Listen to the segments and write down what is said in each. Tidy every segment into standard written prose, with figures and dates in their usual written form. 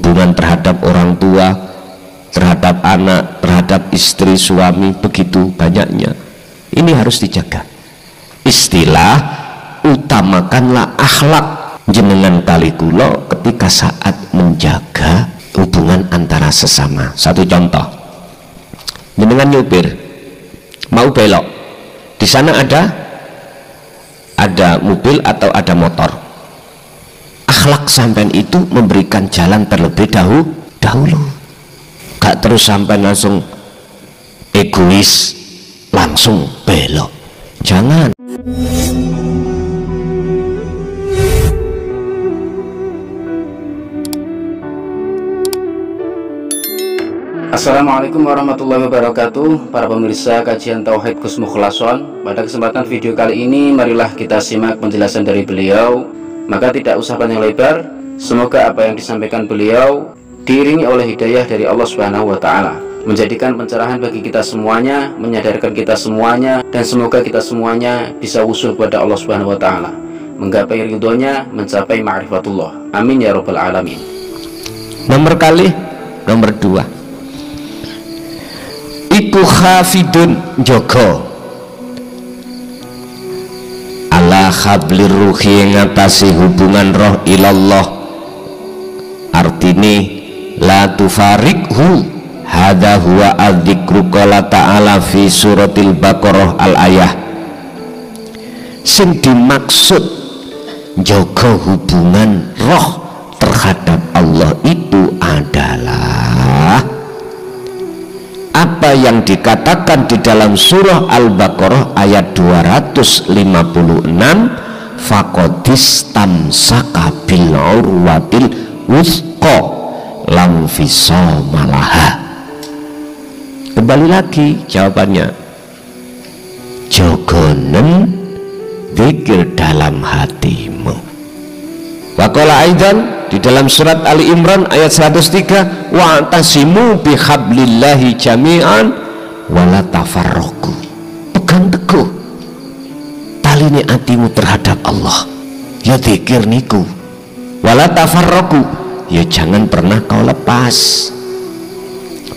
hubungan terhadap orang tua, terhadap anak, terhadap istri, suami, begitu banyaknya. Ini harus dijaga. Istilah utamakanlah akhlak jenengan kali kula ketika saat menjaga hubungan antara sesama. Satu contoh, jenengan nyupir mau belok, di sana ada mobil atau ada motor. Akhlak sampean itu memberikan jalan terlebih dahulu. Gak terus sampai langsung egois langsung belok, jangan. Assalamualaikum warahmatullahi wabarakatuh. Para pemirsa kajian Tauhid Gus Mukhlason, pada kesempatan video kali ini marilah kita simak penjelasan dari beliau. Maka tidak usah panjang lebar, semoga apa yang disampaikan beliau diiringi oleh hidayah dari Allah Subhanahu wa Ta'ala, menjadikan pencerahan bagi kita semuanya, menyadarkan kita semuanya, dan semoga kita semuanya bisa usul kepada Allah Subhanahu wa Ta'ala, menggapai ridhonya, mencapai ma'rifatullah. Amin ya rabbal alamin. Nomor 2, iku khafidun jogo ala hablir ruhi, ngatasi hubungan roh ilallah. Artine la tufarikhu, hadha huwa adzikru qala ta'ala fi suratil Baqarah al-ayah. Sing dimaksud jaga hubungan roh terhadap Allah itu adalah apa yang dikatakan di dalam surah Al-Baqarah ayat 256, faqadis tamsaka bil urwatil wuthqa lam fisomalaha. Kembali lagi jawabannya, jogonen zikir dalam hatimu. Waqala aidan di dalam surat Ali Imran ayat 103, wa'tasimu bihablillahi jami'an wala tafarraqu. Pegang teguh taline atimu terhadap Allah, ya zikir niku, wala tafarraqu, ya jangan pernah kau lepas.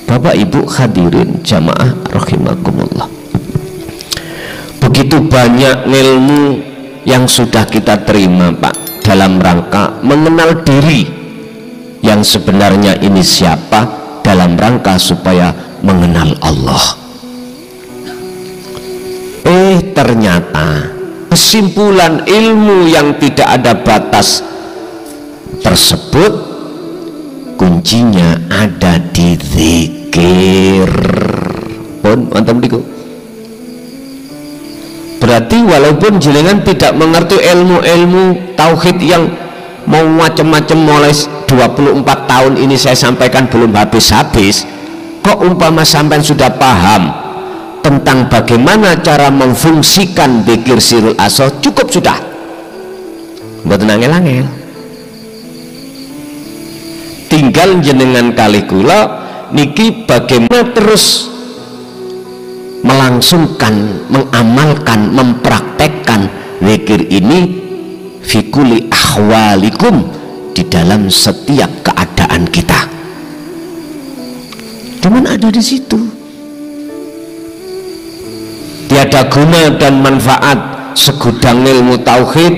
Bapak Ibu hadirin jamaah rahimakumullah, begitu banyak ilmu yang sudah kita terima Pak dalam rangka mengenal diri yang sebenarnya ini siapa, dalam rangka supaya mengenal Allah. Ternyata kesimpulan ilmu yang tidak ada batas tersebut kuncinya ada di zikir. Pun mantap diku. Berarti walaupun jenengan tidak mengerti ilmu-ilmu tauhid yang mau macam-macam mulai 24 tahun ini saya sampaikan belum habis-habis, kok umpama sampean sudah paham tentang bagaimana cara memfungsikan zikir sirul asal, cukup sudah, mboten angel-angel. Tinggal jenengan kali kula niki bagaimana terus melangsungkan, mengamalkan, mempraktekkan zikir ini fikuli ahwalikum, di dalam setiap keadaan kita. Cuman ada di situ. Tiada guna dan manfaat segudang ilmu tauhid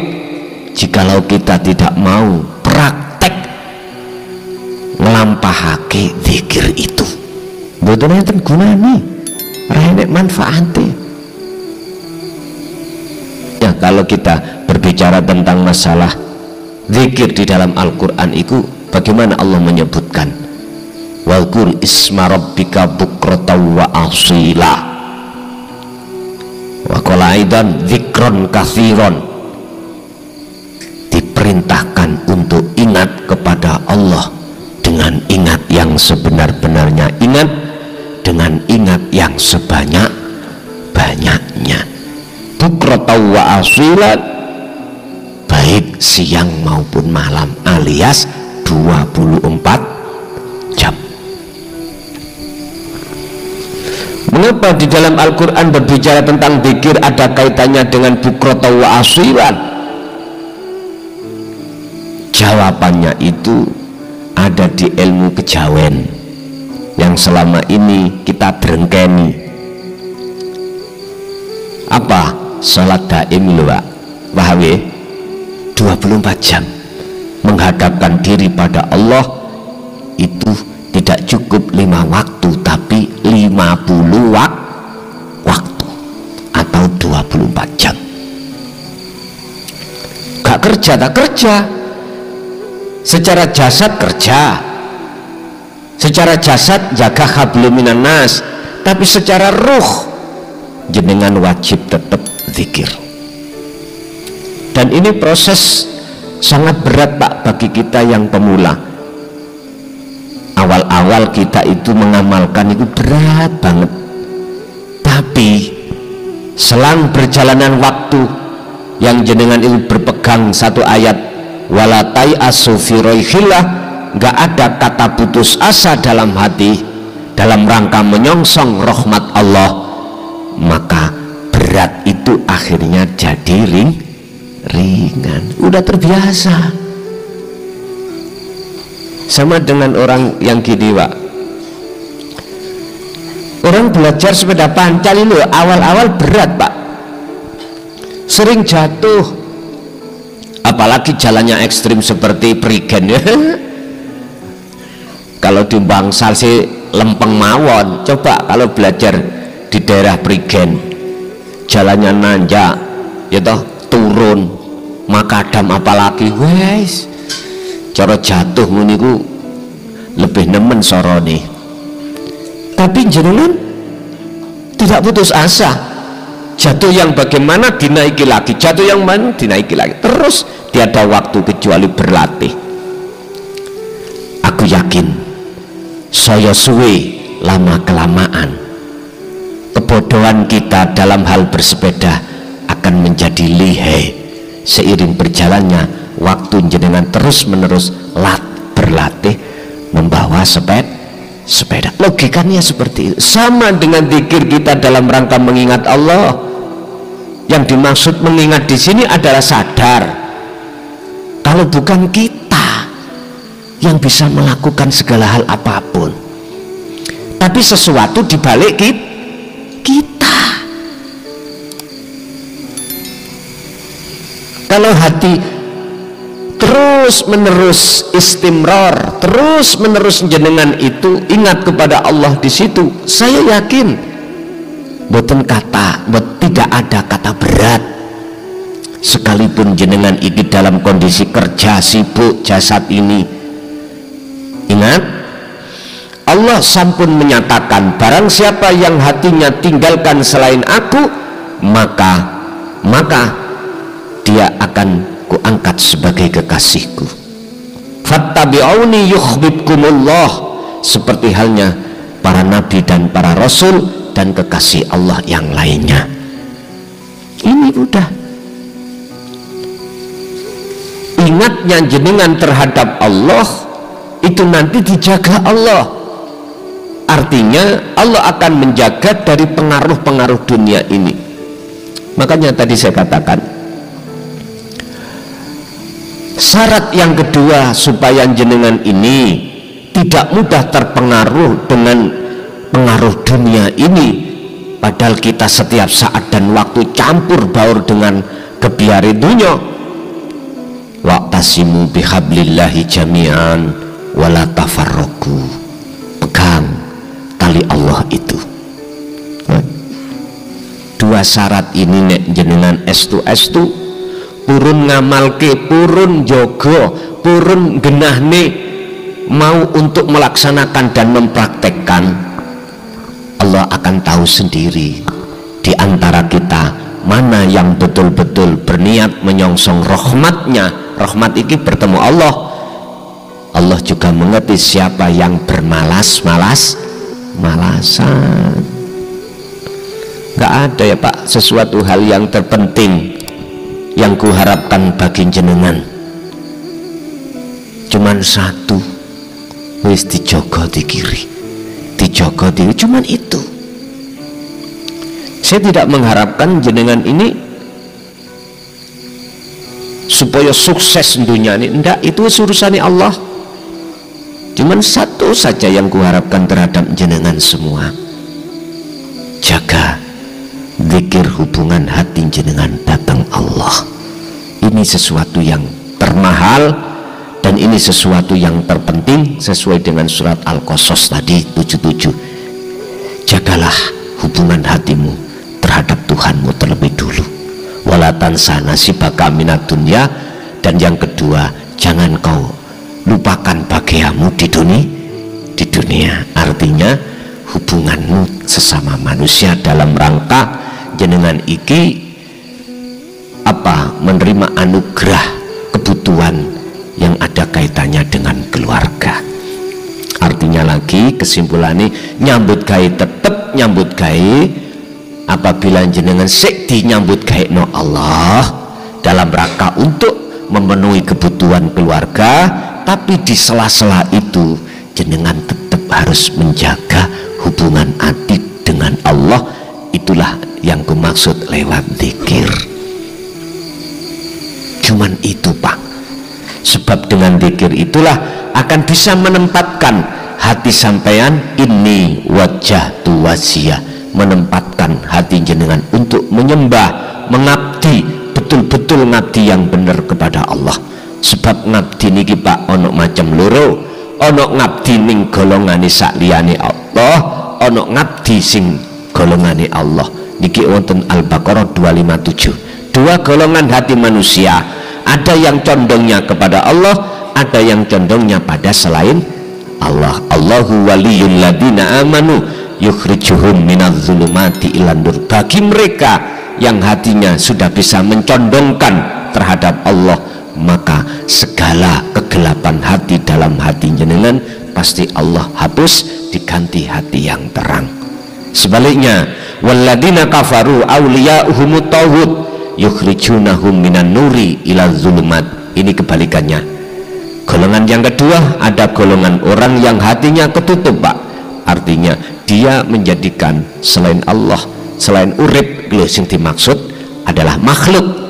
jikalau kita tidak mau praktek ngelampahake zikir itu. Mboten enten gunane, ora enek manfaate. Ya, kalau kita berbicara tentang masalah zikir di dalam Al-Quran itu, bagaimana Allah menyebutkan walkur isma rabbika bukratan wa asila, wa qala aidan zikron kathiron, diperintahkan untuk ingat kepada Allah dengan ingat yang sebenar-benarnya ingat, dengan ingat yang sebanyak-banyaknya, bukratan wa asila, baik siang maupun malam, alias 24 jam. Mengapa di dalam Al-Quran berbicara tentang zikir ada kaitannya dengan bukrata wa asilan? Jawabannya itu ada menjadi ilmu kejawen yang selama ini kita drengkeni. Apa? Sholat daim lho Pak, paham ya? 24 jam menghadapkan diri pada Allah itu tidak cukup 5 waktu, tapi 50 waktu atau 24 jam. Gak kerja, tak kerja. Secara jasad kerja, secara jasad jaga hablum minan nas, tapi secara ruh jenengan wajib tetap zikir. Dan ini proses sangat berat Pak bagi kita yang pemula. Awal-awal kita itu mengamalkan itu berat banget, tapi selang perjalanan waktu yang jenengan itu berpegang satu ayat wala tai'asu fi roihillah, gak ada kata putus asa dalam hati dalam rangka menyongsong rahmat Allah, maka berat itu akhirnya jadi ringan, udah terbiasa. Sama dengan orang yang gini Pak, orang belajar sepeda pancal itu awal-awal berat Pak, sering jatuh, apalagi jalannya ekstrim seperti Prigen ya. Kalau di Bangsal sih lempeng mawon, coba kalau belajar di daerah Prigen jalannya nanjak ya toh, turun makadam, apalagi wes cara jatuh muniku lebih nemen sorone. Tapi jenengan tidak putus asa, jatuh yang bagaimana dinaiki lagi, jatuh yang mana dinaiki lagi, terus tiada waktu kecuali berlatih. Aku yakin saya suwe lama kelamaan kebodohan kita dalam hal bersepeda akan menjadi lihai seiring berjalannya waktu jenengan terus menerus berlatih membawa sepeda. Logikanya seperti itu. Sama dengan zikir kita dalam rangka mengingat Allah. Yang dimaksud mengingat di sini adalah sadar kalau bukan kita yang bisa melakukan segala hal apapun, tapi sesuatu di balik kita. Kalau hati terus menerus istimrar, terus menerus jenengan itu ingat kepada Allah di situ, saya yakin tidak ada kata berat. Sekalipun jenengan ini dalam kondisi kerja sibuk jasad ini, ingat Allah sampun menyatakan barang siapa yang hatinya tinggalkan selain aku, maka dia akan kuangkat sebagai kekasihku. Fattabi'uni yuhibbukumullah, seperti halnya para nabi dan para rasul dan kekasih Allah yang lainnya. Ini udah ingatnya jenengan terhadap Allah itu nanti dijaga Allah. Artinya Allah akan menjaga dari pengaruh-pengaruh dunia ini. Makanya tadi saya katakan syarat yang kedua supaya jenengan ini tidak mudah terpengaruh dengan pengaruh dunia ini, padahal kita setiap saat dan waktu campur baur dengan kebiari dunia. Wa'tasimu bihablillahi jami'an wala tafarraqu, pegang tali Allah itu. Dua syarat ini nek jenengan estu purun ngamalke, purun jogo, purun genahne mau untuk melaksanakan dan mempraktekkan, Allah akan tahu sendiri di antara kita mana yang betul-betul berniat menyongsong rahmatnya. Rahmat ini bertemu Allah. Allah juga mengerti siapa yang bermalas-malasan. Gak ada ya Pak sesuatu hal yang terpenting yang kuharapkan bagi jenengan, cuman satu, wis dijogo di kiri, dijogo di, cuman itu. Saya tidak mengharapkan jenengan ini supaya sukses dunia ini, enggak, itu urusannya Allah. Cuman satu saja yang kuharapkan terhadap jenengan semua, jaga zikir hubungan hati jenengan datang Allah. Ini sesuatu yang termahal dan ini sesuatu yang terpenting sesuai dengan surat Al-Qasas tadi 77. Jagalah hubungan hatimu terhadap Tuhanmu terlebih dulu. Wala tansa nasibaka minad dunya, dan yang kedua, jangan kau lupakan bagiamu di dunia. Artinya hubunganmu sesama manusia dalam rangka jenengan iki menerima anugerah kebutuhan yang ada kaitannya dengan keluarga. Artinya lagi kesimpulannya, nyambut gawe tetep nyambut gawe apabila jenengan sik dinyambut gawe no Allah dalam rangka untuk memenuhi kebutuhan keluarga, tapi di sela-sela itu jenengan tetap harus menjaga hubungan hati dengan Allah. Itulah yang kumaksud lewat zikir. Cuman itu Pak, sebab dengan zikir itulah akan bisa menempatkan hati sampean ini wajah tuwasiyah, menempatkan hati jenengan untuk menyembah, mengabdi, betul-betul ngabdi yang benar kepada Allah. Sebab ngabdi niki Pak ono macam loro, ono ngabdi ning golongane sakliyane Allah, ono ngabdi sing golongane Allah. Niki wonten Al-Baqarah 257. Dua golongan hati manusia, ada yang condongnya kepada Allah, ada yang condongnya pada selain Allah. Allahu waliyul ladina amanu yukhrijuhum minadz zulumati ilan nur. Bagi mereka yang hatinya sudah bisa mencondongkan terhadap Allah, maka segala kegelapan hati dalam hati jenengan pasti Allah hapus, diganti hati yang terang. Sebaliknya, walladzina kafaru awliya'uhumut tauhid yukhrijunahum minan nuri ila zulumat. Ini kebalikannya. Golongan yang kedua, ada golongan orang yang hatinya ketutup Pak. Artinya dia menjadikan selain Allah, selain urip, lho sing dimaksud adalah makhluk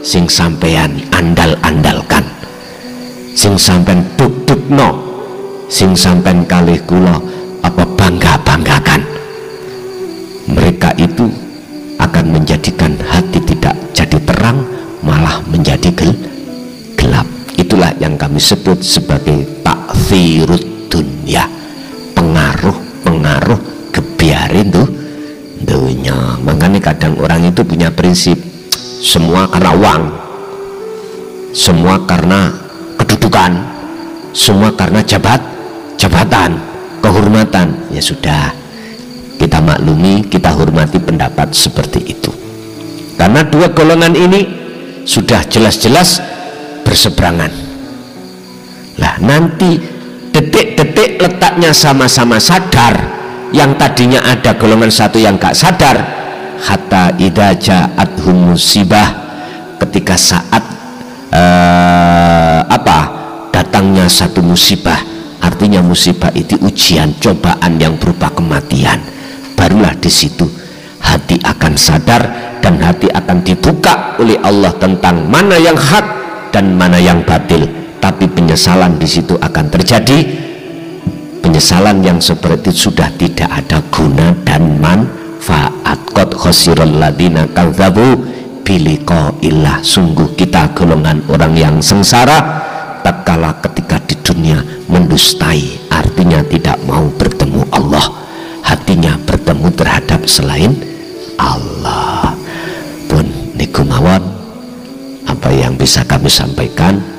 sing sampean andal-andalkan, sing sampean duk-dukno, sing sampean kalih kula bangga-banggakan. Mereka itu akan menjadikan hati tidak jadi terang, malah menjadi gelap. Itulah yang kami sebut sebagai ta'thirud dunya, pengaruh kebiarin tuh dunia. Makanya kadang orang itu punya prinsip semua karena uang, semua karena kedudukan, semua karena jabatan, kehormatan. Ya sudah, kita maklumi, kita hormati pendapat seperti itu. Karena dua golongan ini sudah jelas-jelas berseberangan. Lah nanti detik-detik letaknya sama-sama sadar, yang tadinya ada golongan satu yang gak sadar, hatta idza ja'athum musibah, ketika saat datangnya satu musibah, artinya musibah itu ujian, cobaan yang berupa kematian, barulah di situ hati akan sadar dan hati akan dibuka oleh Allah tentang mana yang hak dan mana yang batil. Tapi penyesalan di situ akan terjadi, penyesalan yang seperti itu sudah tidak ada guna dan manfaat. Qad khasiral ladzina kadzdzabu biliqa'illah. Sungguh kita golongan orang yang sengsara tatkala ketika di dunia mendustai, artinya tidak mau bertemu Allah, hatinya bertemu terhadap selain Allah. Pun niku mawon apa yang bisa kami sampaikan.